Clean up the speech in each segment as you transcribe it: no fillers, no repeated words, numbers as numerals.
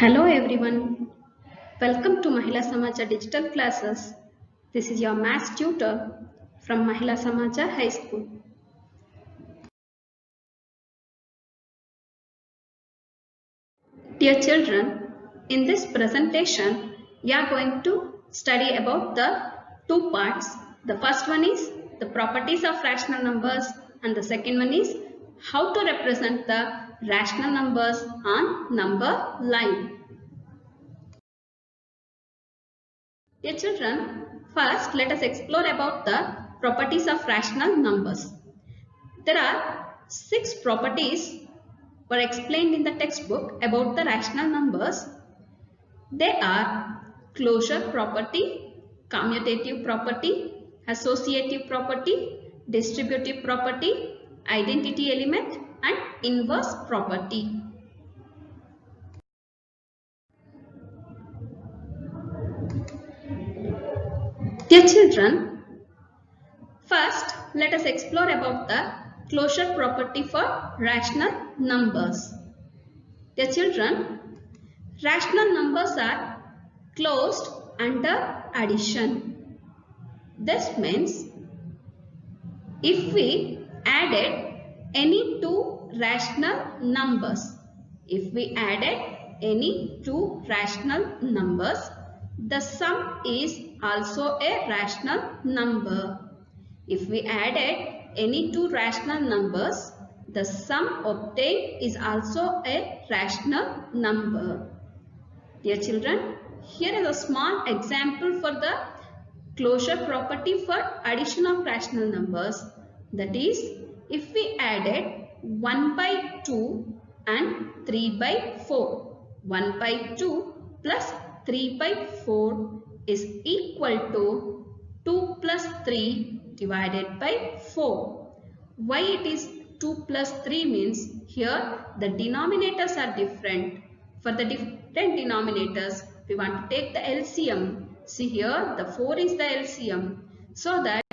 Hello everyone, welcome to Mahila Samaja digital classes. This is your maths tutor from Mahila Samaja High School. Dear children, in this presentation, we are going to study about the two parts. The first one is the properties of rational numbers and the second one is how to represent the rational numbers on number line. Dear children, first let us explore about the properties of rational numbers. There are 6 properties were explained in the textbook about the rational numbers. They are closure property, commutative property, associative property, distributive property, identity element and inverse property. Dear children, first let us explore about the closure property for rational numbers. Dear children, rational numbers are closed under addition. This means if we added any two rational numbers, the sum is also a rational number. If we added any two rational numbers, the sum obtained is also a rational number. Dear children, here is a small example for the closure property for addition of rational numbers. That is, if we added 1 by 2 and 3 by 4, 1 by 2 plus 3 by 4 is equal to 2 plus 3 divided by 4. Why it is 2 plus 3 means here the denominators are different. For the different denominators, we want to take the LCM. See here, the 4 is the LCM. So that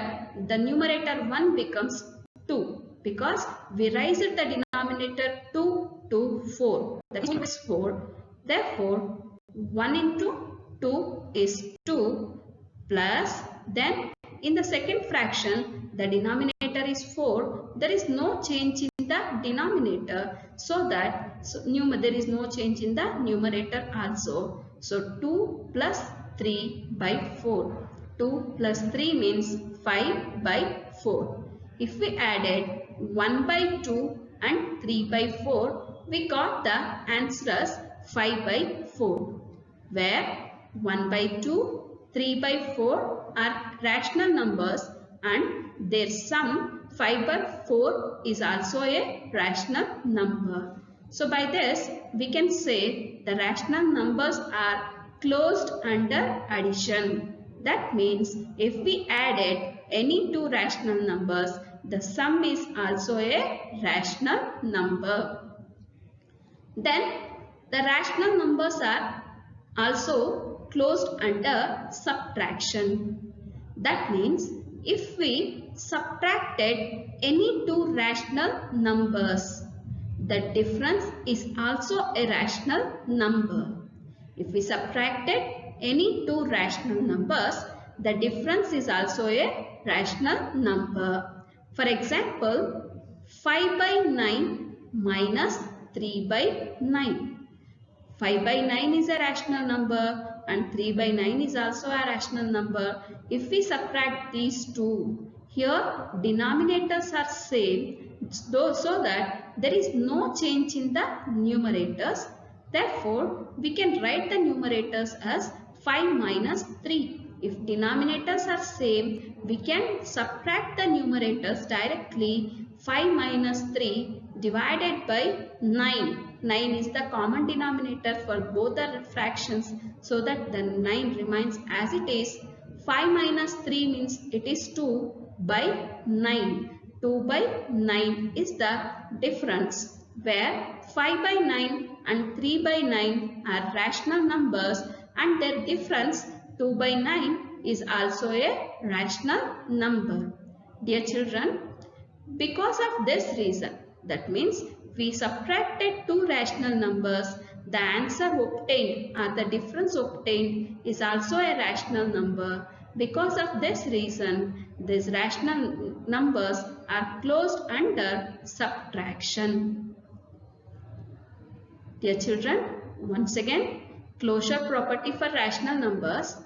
the numerator 1 becomes 2. Because we raised the denominator 2 to 4. That is 4. Therefore, 1 into 2 is 2 plus then in the second fraction the denominator is 4. There is no change in the denominator, so that there is no change in the numerator also. So 2 plus 3 by 4. 2 plus 3 means 5 by 4. If we added 1 by 2 and 3 by 4, we got the answer as 5 by 4. Where 1 by 2, 3 by 4 are rational numbers and their sum 5 by 4 is also a rational number. So by this we can say the rational numbers are closed under addition. That means if we added any two rational numbers, the sum is also a rational number. Then the rational numbers are also closed under subtraction. That means if we subtracted any two rational numbers, the difference is also a rational number. If we subtracted any two rational numbers, the difference is also a rational number. For example, 5 by 9 minus 3 by 9. 5 by 9 is a rational number and 3 by 9 is also a rational number. If we subtract these two, here denominators are same, so that there is no change in the numerators. Therefore, we can write the numerators as 5 minus 3. If denominators are same, we can subtract the numerators directly. 5 minus 3 divided by 9. 9 is the common denominator for both the fractions, so that the 9 remains as it is. 5 minus 3 means it is 2 by 9. 2 by 9 is the difference, where 5 by 9 and 3 by 9 are rational numbers and their difference 2 by 9 is also a rational number. Dear children, because of this reason, that means we subtracted two rational numbers, the answer obtained or the difference obtained is also a rational number. Because of this reason, these rational numbers are closed under subtraction. Dear children, once again, closure property for rational numbers.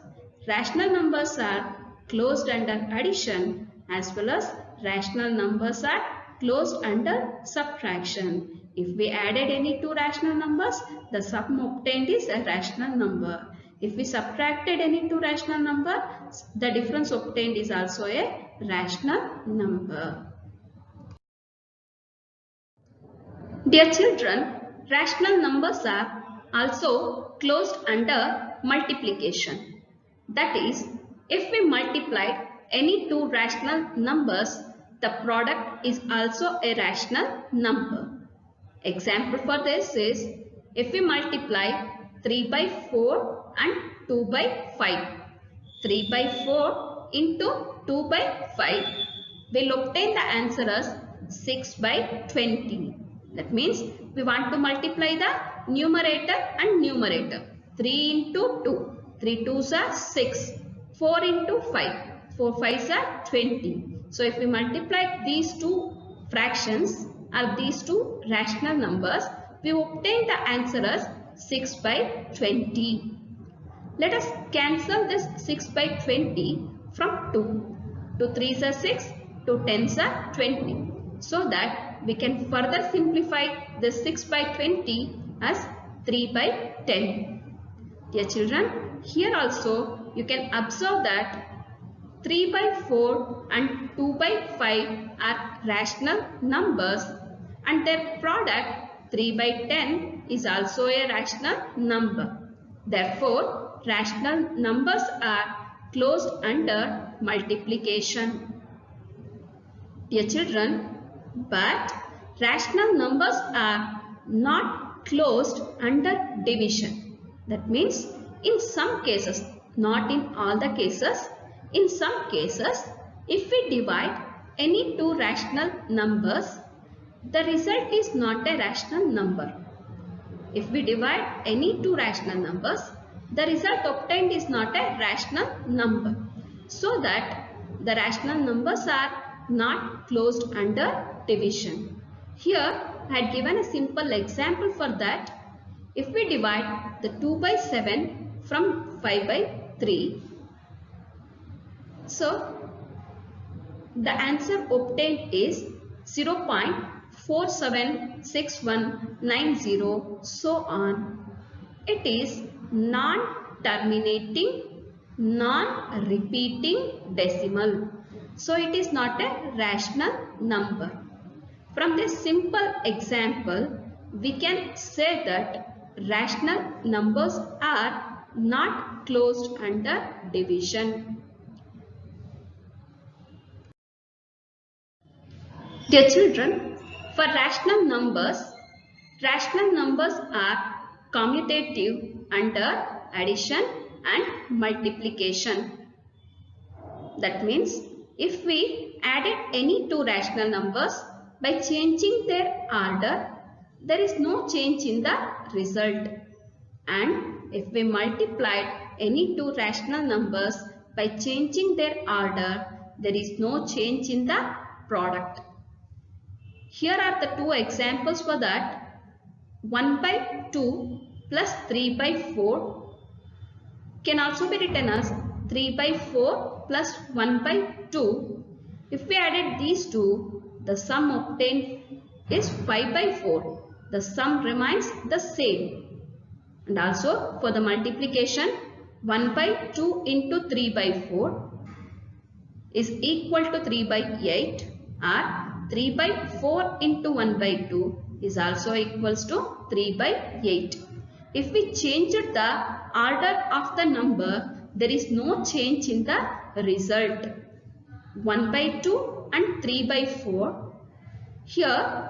Rational numbers are closed under addition as well as rational numbers are closed under subtraction. If we added any two rational numbers, the sum obtained is a rational number. If we subtracted any two rational number, the difference obtained is also a rational number. Dear children, rational numbers are also closed under multiplication. That is, if we multiplied any two rational numbers, the product is also a rational number. Example for this is, if we multiply 3 by 4 and 2 by 5. 3 by 4 into 2 by 5 will obtain the answer as 6 by 20. That means we want to multiply the numerator and numerator. 3 into 2. 3 2s are 6. 4 into 5. 4 5s are 20. So if we multiply these two fractions or these two rational numbers, we obtain the answer as 6 by 20. Let us cancel this 6 by 20 from 2. 2 3s are 6, 2 10s are 20. So that we can further simplify this 6 by 20 as 3 by 10. Dear children, here also you can observe that 3 by 4 and 2 by 5 are rational numbers and their product 3 by 10 is also a rational number. Therefore, rational numbers are closed under multiplication. Dear children, but rational numbers are not closed under division. That means in some cases, not in all the cases, in some cases, if we divide any two rational numbers, the result is not a rational number. If we divide any two rational numbers, the result obtained is not a rational number. So that the rational numbers are not closed under division. Here I had given a simple example for that. If we divide the 2 by 7 from 5 by 3, so the answer obtained is 0.476190, so on. It is non-terminating, non-repeating decimal. So it is not a rational number. From this simple example, we can say that rational numbers are not closed under division. Dear children, for rational numbers are commutative under addition and multiplication. That means if we added any two rational numbers, by changing their order, there is no change in the result. And if we multiplied any two rational numbers, by changing their order, there is no change in the product. Here are the two examples for that. 1 by 2 plus 3 by 4 can also be written as 3 by 4 plus 1 by 2. If we added these two, the sum obtained is 5 by 4. The sum remains the same. And also for the multiplication, 1 by 2 into 3 by 4 is equal to 3 by 8, or 3 by 4 into 1 by 2 is also equals to 3 by 8. If we change the order of the number, there is no change in the result. 1 by 2 and 3 by 4. Here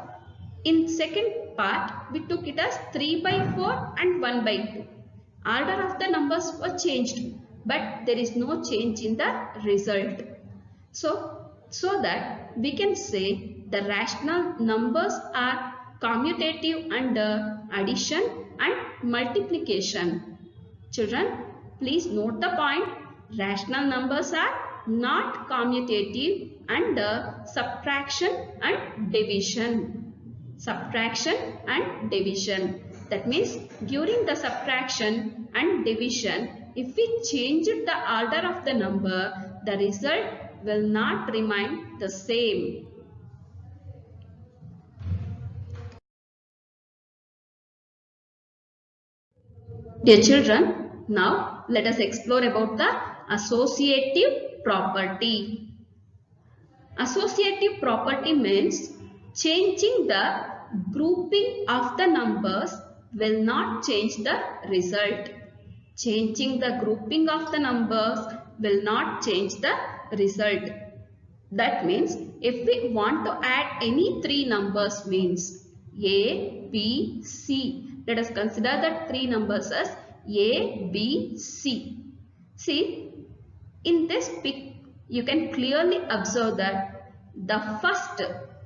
in second part we took it as 3 by 4 and 1 by 2. Order of the numbers were changed, but there is no change in the result. So that we can say the rational numbers are commutative under addition and multiplication. Children, please note the point. Rational numbers are not commutative under subtraction and division. Subtraction and division. That means during the subtraction and division, if we change the order of the number, the result will not remain the same. Dear children, now let us explore about the associative property. Associative property means changing the grouping of the numbers will not change the result. Changing the grouping of the numbers will not change the result. That means if we want to add any three numbers means A, B, C. Let us consider the three numbers as A, B, C. See, in this pic, you can clearly observe that the first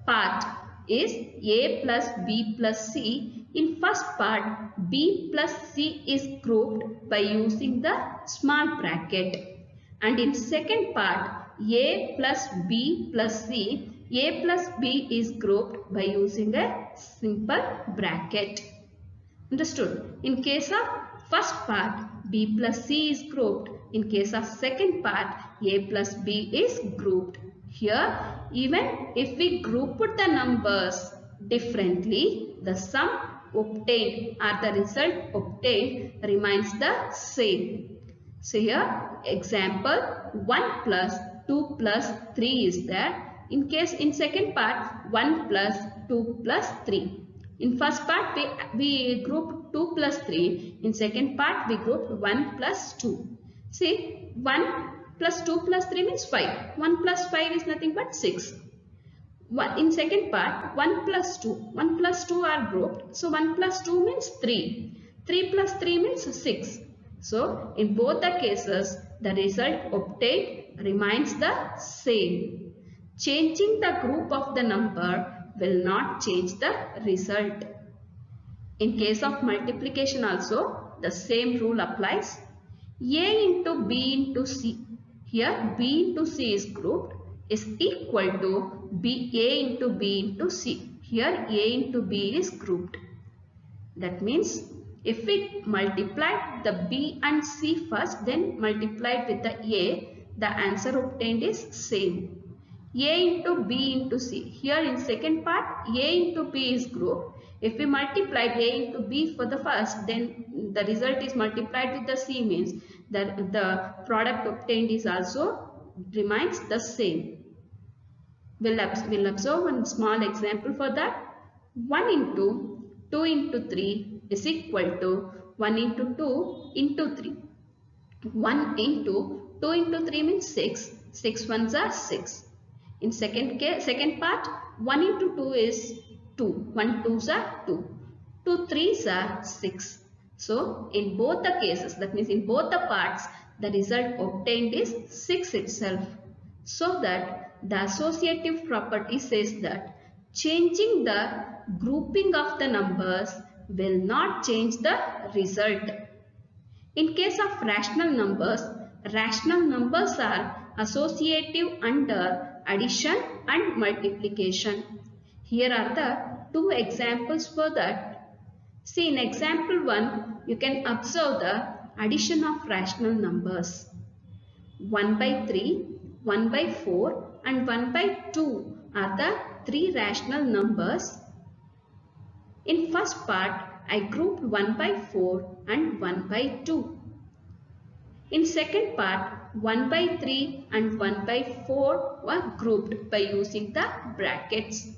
part is A plus B plus C. In first part, B plus C is grouped by using the small bracket. And in second part, A plus B plus C, A plus B is grouped by using a simple bracket. Understood? In case of first part, B plus C is grouped. In case of second part, A plus B is grouped. Here, even if we group the numbers differently, the sum obtained or the result obtained remains the same. So here, example 1 plus 2 plus 3 is there. In second part, 1 plus 2 plus 3. In first part, we grouped 2 plus 3. In second part, we grouped 1 plus 2. See, 1 plus 2 plus 3 means 5. 1 plus 5 is nothing but 6. In second part, 1 plus 2. 1 plus 2 are grouped. So, 1 plus 2 means 3. 3 plus 3 means 6. So, in both the cases, the result obtained remains the same. Changing the group of the number will not change the result. In case of multiplication also, the same rule applies. A into B into C. Here B into C is grouped is equal to A into B into C. Here A into B is grouped. That means if we multiply the B and C first, then multiplied with the A, the answer obtained is same. A into B into C. Here in second part, A into B is grouped. If we multiply A into B for the first, then the result is multiplied with the C, means that the product obtained is also remains the same. We'll observe one small example for that. 1 into 2 into 3 is equal to 1 into 2 into 3. 1 into 2 into 3 means 6. 6 ones are 6. In second part, 1 into 2 is 2. 1 2s are 2. 2 3s are 6. So, in both the cases, that means in both the parts, the result obtained is 6 itself. So that the associative property says that changing the grouping of the numbers will not change the result. In case of rational numbers are associative under addition and multiplication. Here are the two examples for that. See, in example 1, you can observe the addition of rational numbers. 1 by 3, 1 by 4 and 1 by 2 are the three rational numbers. In first part, I grouped 1 by 4 and 1 by 2. In second part, 1 by 3 and 1 by 4 were grouped by using the brackets.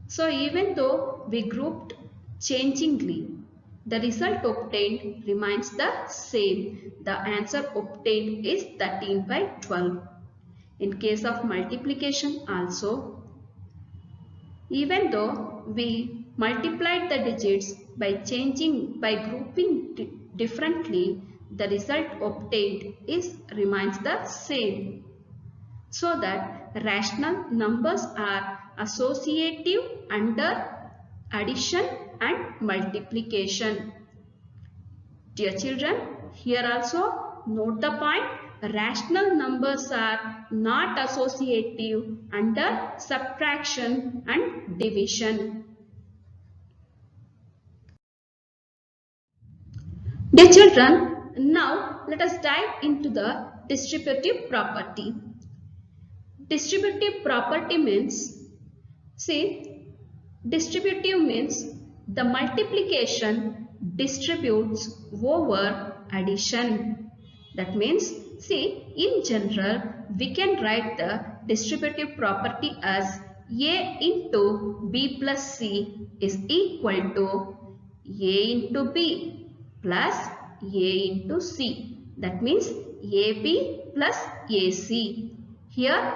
So, even though we grouped changingly, the result obtained remains the same. The answer obtained is 13 by 12. In case of multiplication also, even though we multiplied the digits by grouping differently, the result obtained remains the same. So that rational numbers are associative under addition and multiplication. Dear children, here also note the point. Rational numbers are not associative under subtraction and division. Dear children, now let us dive into the distributive property. Distributive property means, distributive means the multiplication distributes over addition. That means, in general, we can write the distributive property as A into B plus C is equal to A into B plus A into C. That means AB plus AC. Here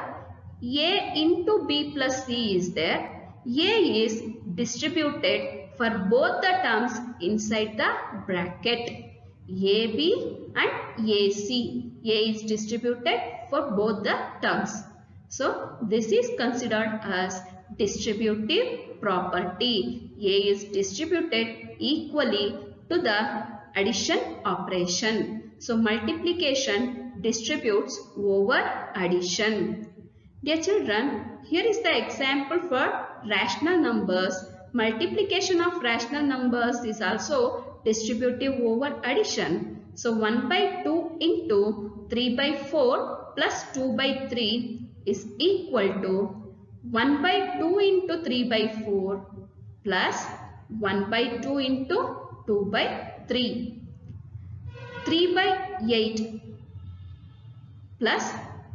A into B plus C is there. A is distributed for both the terms inside the bracket. AB and AC. A is distributed for both the terms. So this is considered as distributive property. A is distributed equally to the addition operation. So multiplication distributes over addition. Dear children, here is the example for rational numbers. Multiplication of rational numbers is also distributive over addition. So 1 by 2 into 3 by 4 plus 2 by 3 is equal to 1 by 2 into 3 by 4 plus 1 by 2 into 2 by 3. 3 by 8 plus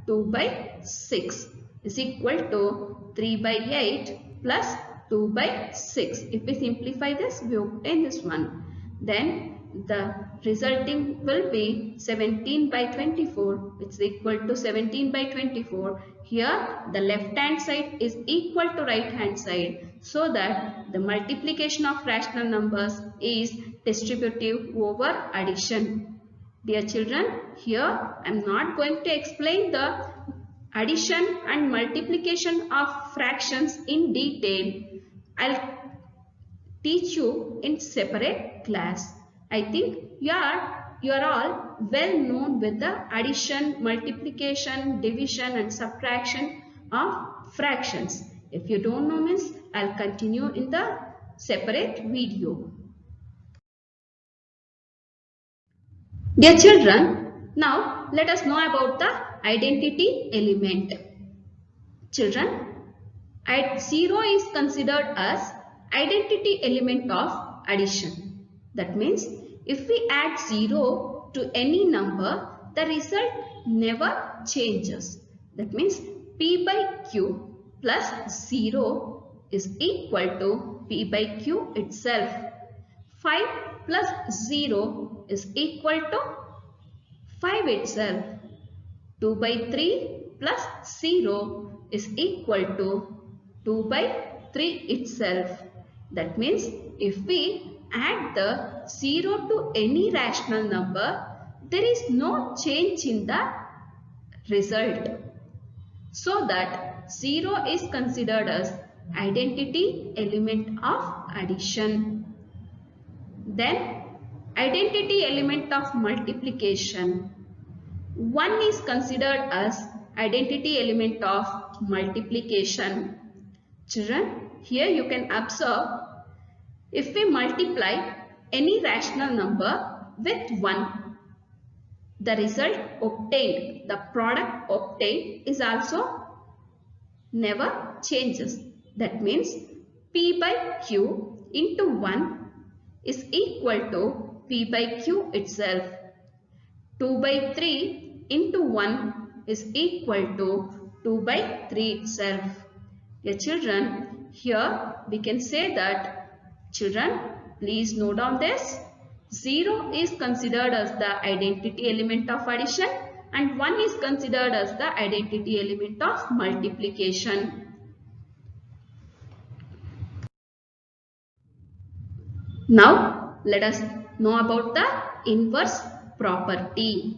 2 by 6 is equal to 3 by 8 plus 2 by 6. If we simplify this, we obtain this one. Then the resulting will be 17 by 24, which is equal to 17 by 24. Here the left hand side is equal to right hand side, so that the multiplication of rational numbers is distributive over addition. Dear children, here I am not going to explain the addition and multiplication of fractions in detail. I'll teach you in separate class. I think you are all well known with the addition, multiplication, division and subtraction of fractions. If you don't know means, I'll continue in the separate video. Dear children, now let us know about the identity element. Children, 0 is considered as identity element of addition. That means if we add 0 to any number, the result never changes. That means P by Q plus 0 is equal to P by Q itself. 5 plus 0 is equal to 5 itself. 2 by 3 plus 0 is equal to 2 by 3 itself. That means if we add the 0 to any rational number, there is no change in the result. So that 0 is considered as identity element of addition. Then identity element of multiplication. 1 is considered as identity element of multiplication. Children, here you can observe, if we multiply any rational number with 1, the result obtained, the product obtained is also never changes. That means P by Q into 1 is equal to P by Q itself. 2 by 3 into 1 is equal to 2 by 3 itself. Dear children, here we can say that, children, please note down this. 0 is considered as the identity element of addition and 1 is considered as the identity element of multiplication. Now, let us know about the inverse property.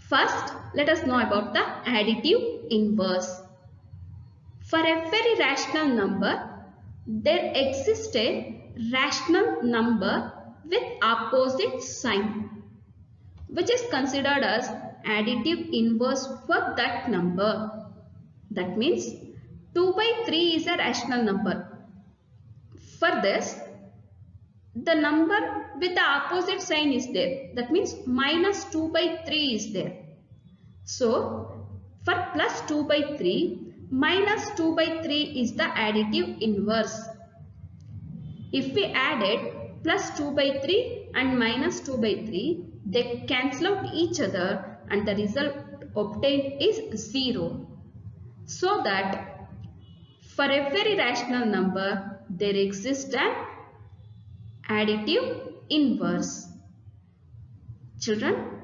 First, let us know about the additive inverse. For every rational number, there exists a rational number with opposite sign, which is considered as additive inverse for that number. That means 2 by 3 is a rational number. For this, the number with the opposite sign is there. That means minus 2 by 3 is there. So, for plus 2 by 3, minus 2 by 3 is the additive inverse. If we added plus 2 by 3 and minus 2 by 3, they cancel out each other and the result obtained is 0. So that for every rational number, there exists an additive inverse. Children,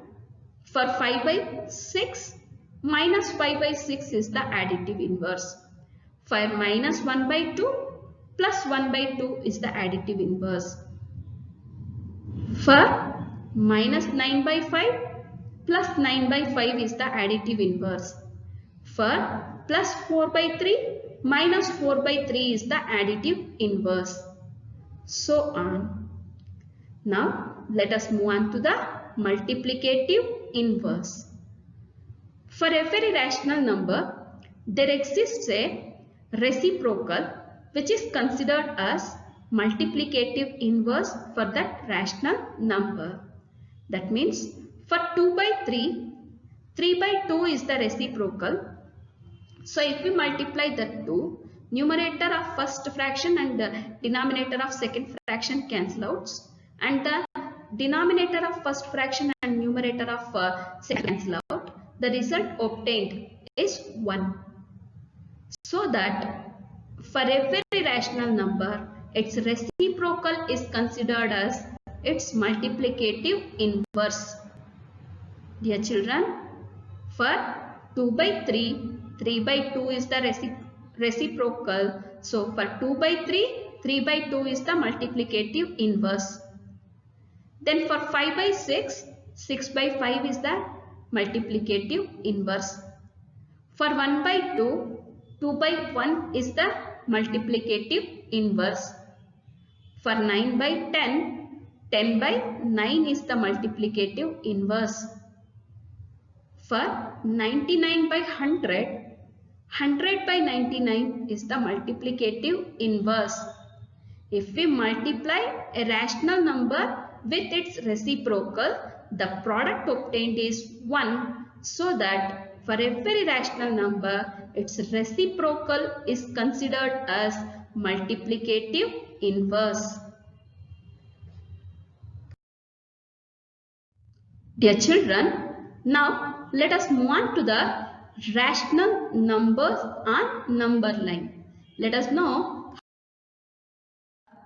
for 5 by 6, minus 5 by 6 is the additive inverse. For minus 1 by 2, plus 1 by 2 is the additive inverse. For minus 9 by 5, plus 9 by 5 is the additive inverse. For plus 4 by 3, minus 4 by 3 is the additive inverse. So on. Now let us move on to the multiplicative inverse. For every rational number, there exists a reciprocal which is considered as multiplicative inverse for that rational number. That means for 2 by 3, 3 by 2 is the reciprocal. So if we multiply the 2, numerator of first fraction and the denominator of second fraction cancel out, and the denominator of first fraction and numerator of second cancel out. The result obtained is 1. So that for every rational number, its reciprocal is considered as its multiplicative inverse. Dear children, for 2 by 3, 3 by 2 is the reciprocal. So for 2 by 3, 3 by 2 is the multiplicative inverse. Then for 5 by 6, 6 by 5 is the multiplicative inverse. For 1 by 2, 2 by 1 is the multiplicative inverse. For 9 by 10, 10 by 9 is the multiplicative inverse. For 99 by 100, 100 by 99 is the multiplicative inverse. If we multiply a rational number with its reciprocal, the product obtained is 1. So that for every rational number, its reciprocal is considered as multiplicative inverse. Dear children, now let us move on to the rational numbers on number line. Let us know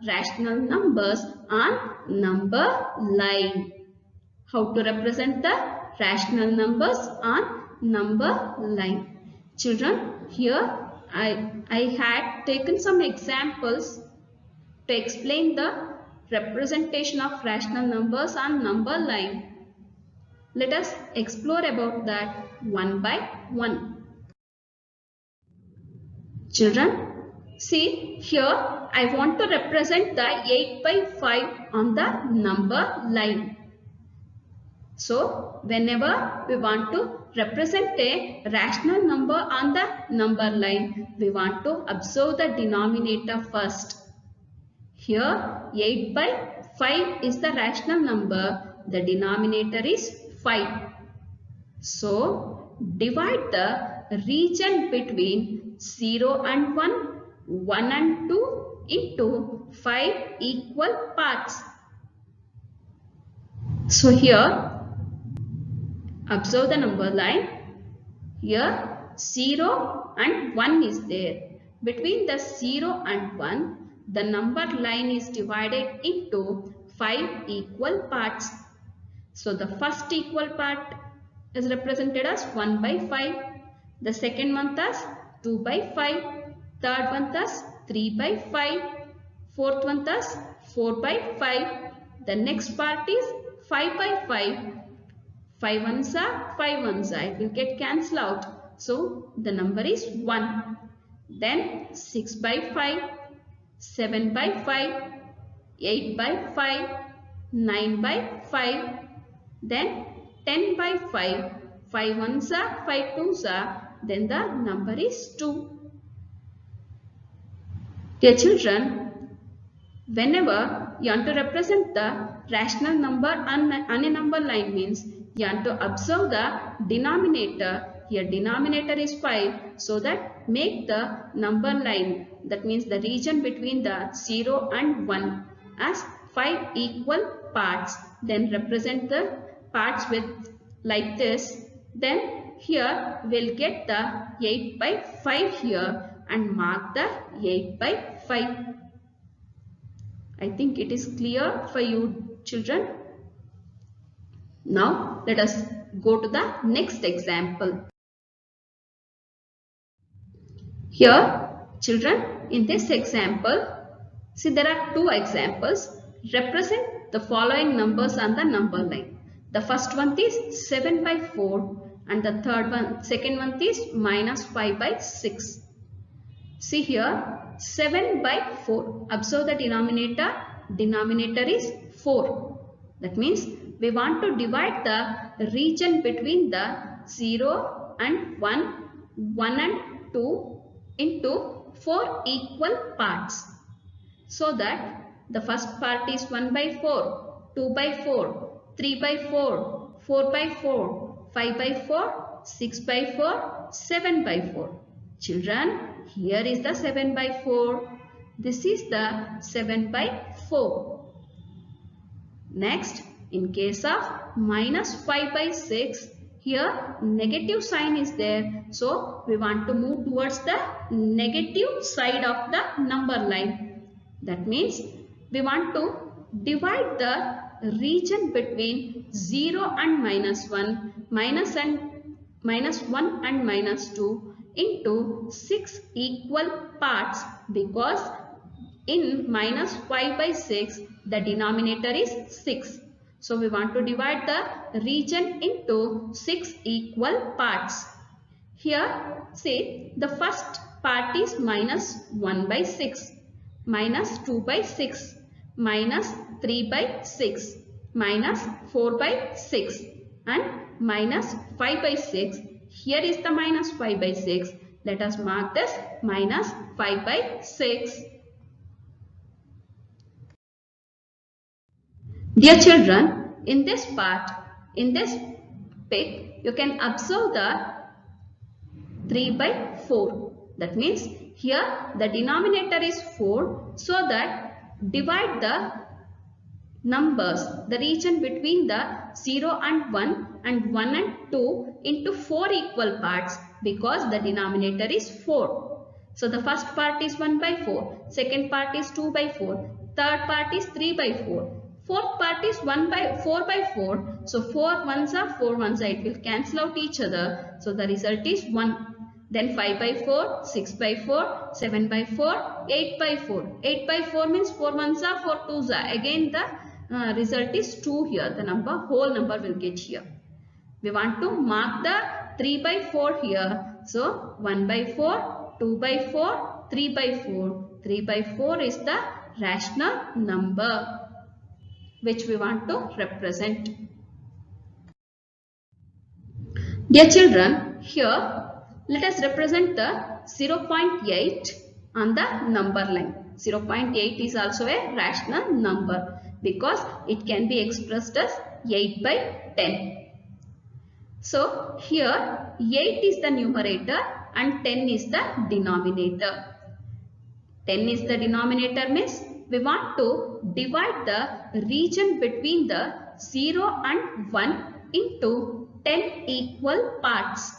rational numbers on number line. How to represent the rational numbers on number line. Children, here I had taken some examples to explain the representation of rational numbers on number line. Let us explore about that one by one. Children, see here I want to represent the 8 by 5 on the number line. So whenever we want to represent a rational number on the number line, we want to observe the denominator first. Here 8 by 5 is the rational number. The denominator is 5. So divide the region between 0 and 1, 1 and 2 into 5 equal parts. So here observe the number line. Here 0 and 1 is there. Between the 0 and 1, the number line is divided into 5 equal parts. So the first equal part is represented as 1 by 5. The second one as 2 by 5. Third one as 3 by 5. Fourth one as 4 by 5. The next part is 5 by 5. 5 ones are 5 ones are. It will get cancelled out. So the number is 1. Then 6 by 5. 7 by 5, 8 by 5, 9 by 5, then 10 by 5, 5 ones are, 5 twos are, then the number is 2. Dear children, whenever you want to represent the rational number on a number line means you want to observe the denominator. Here denominator is 5, so that make the number line, that means the region between the 0 and 1 as 5 equal parts. Then represent the parts with like this. Then here we'll get the 8 by 5 here and mark the 8 by 5. I think it is clear for you children. Now let us go to the next example. Here children, in this example, see there are two examples. Represent the following numbers on the number line. The first one is 7 by 4 and the second one is minus 5 by 6. See here 7 by 4. Observe the denominator. Denominator is 4. That means we want to divide the region between the 0 and 1, 1 and 2 into 4 equal parts. So that the first part is 1 by 4, 2 by 4, 3 by 4, 4 by 4, 5 by 4, 6 by 4, 7 by 4. Children, here is the 7 by 4. This is the 7 by 4. Next, in case of minus 5 by 6, here negative sign is there. So, we want to move towards the negative side of the number line. That means, we want to divide the region between 0 and minus 1, minus 1 and minus 2 into 6 equal parts, because in minus 5 by 6 the denominator is 6. So we want to divide the region into 6 equal parts. Here say the first part is minus 1 by 6, minus 2 by 6, minus 3 by 6, minus 4 by 6 and minus 5 by 6. Here is the minus 5 by 6. Let us mark this minus 5 by 6. Dear children, in this part, in this pic, you can observe the 3 by 4. That means here the denominator is 4, so that divide the numbers, the region between the 0 and 1 and 1 and 2 into 4 equal parts, because the denominator is 4. So the first part is 1 by 4, second part is 2 by 4, third part is 3 by 4. Fourth part is 4 by 4. So 4 ones are 4 ones are. It will cancel out each other. So the result is 1. Then 5 by 4, 6 by 4, 7 by 4, 8 by 4. 8 by 4 means 4 ones are, 4 twos are. Again the result is 2 here. The whole number will get here. We want to mark the 3 by 4 here. So 1 by 4, 2 by 4, 3 by 4. 3 by 4 is the rational number which we want to represent. Dear children, here let us represent the 0.8 on the number line. 0.8 is also a rational number because it can be expressed as 8 by 10. So here 8 is the numerator and 10 is the denominator. 10 is the denominator means we want to divide the region between the 0 and 1 into 10 equal parts.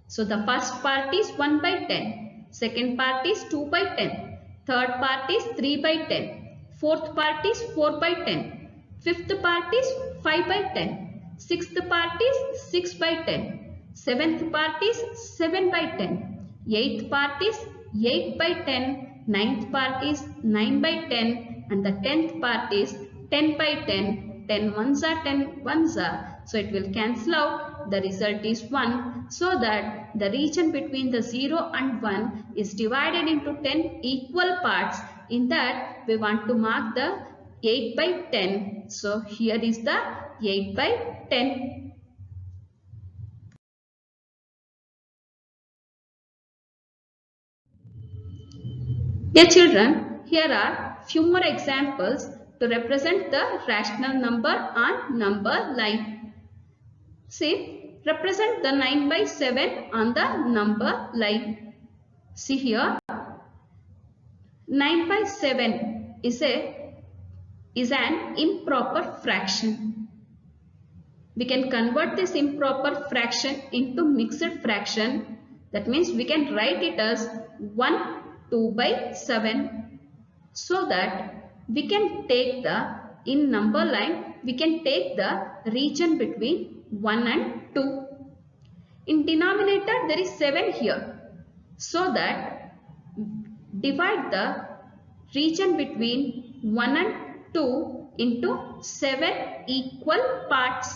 So the first part is 1 by 10, second part is 2 by 10, third part is 3 by 10, fourth part is 4 by 10, fifth part is 5 by 10, sixth part is 6 by 10, seventh part is 7 by 10, eighth part is 8 by 10, ninth part is 9 by 10 and the 10th part is 10 by 10. 10 ones are 10 ones are. So it will cancel out. The result is 1. So that the region between the 0 and 1 is divided into 10 equal parts. In that we want to mark the 8 by 10. So here is the 8 by 10. Dear children, here are few more examples to represent the rational number on number line. See, represent the 9 by 7 on the number line. See here, 9 by 7 is an improper fraction. We can convert this improper fraction into mixed fraction. That means we can write it as 1 2 by 7. So that we can take in number line, we can take the region between 1 and 2. In denominator there is 7 here. So that divide the region between 1 and 2 into 7 equal parts.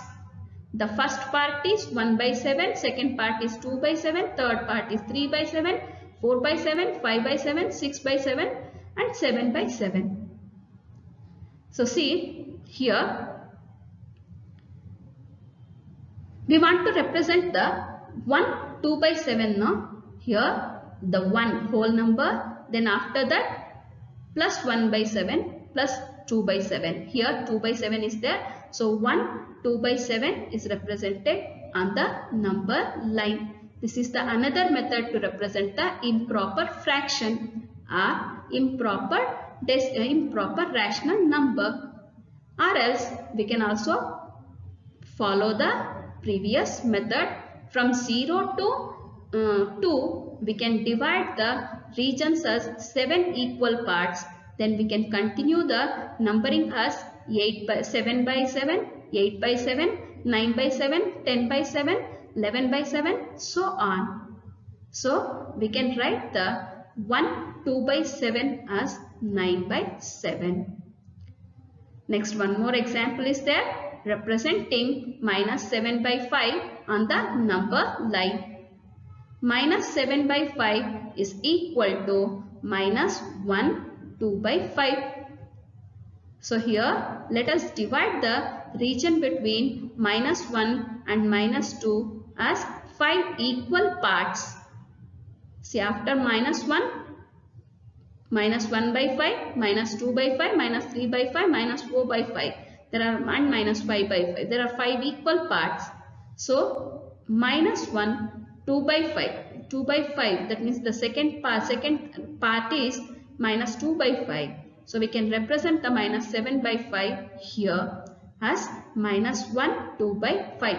The first part is 1 by 7, second part is 2 by 7, third part is 3 by 7, 4 by 7, 5 by 7, 6 by 7 and 7 by 7. So see here we want to represent the 1 2 by 7 now. Here the 1 whole number, then after that plus 1 by 7 plus 2 by 7. Here 2 by 7 is there. So 1 2 by 7 is represented on the number line. This is the another method to represent the improper fraction or improper rational number. Or else we can also follow the previous method. From 0 to 2 we can divide the regions as 7 equal parts. Then we can continue the numbering as 7 by 7, 8 by 7, 9 by 7, 10 by 7, 11 by 7, so on. So we can write the 1 2 by 7 as 9 by 7. Next, one more example is there, representing minus 7 by 5 on the number line. Minus 7 by 5 is equal to minus 1 2 by 5. So here let us divide the region between minus 1 and minus 2 as 5 equal parts. See, after minus 1, minus 1 by 5, minus 2 by 5, minus 3 by 5, minus 4 by 5. There are and minus 5 by 5. There are 5 equal parts. So minus 1, 2 by 5. 2 by 5, that means the second part is minus 2 by 5. So we can represent the minus 7 by 5 here as minus 1 2 by 5.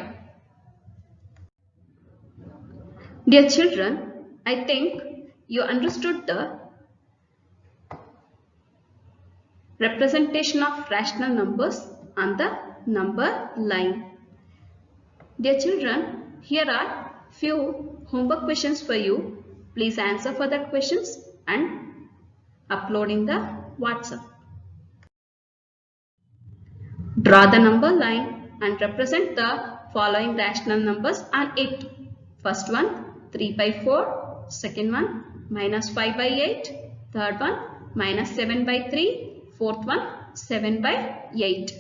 Dear children, I think you understood the representation of rational numbers on the number line. Dear children, here are few homework questions for you. Please answer for the questions and upload in the WhatsApp. Draw the number line and represent the following rational numbers on it. First one 3 by 4, second one minus 5 by 8, third one minus 7 by 3, fourth one 7 by 8.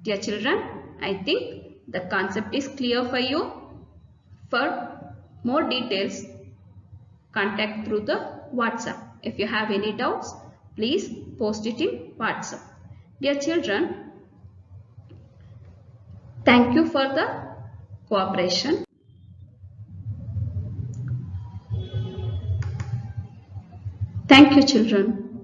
Dear children, I think the concept is clear for you. For more details, contact through the WhatsApp. If you have any doubts, please post it in WhatsApp. Dear children, thank you for the cooperation. Thank you, children.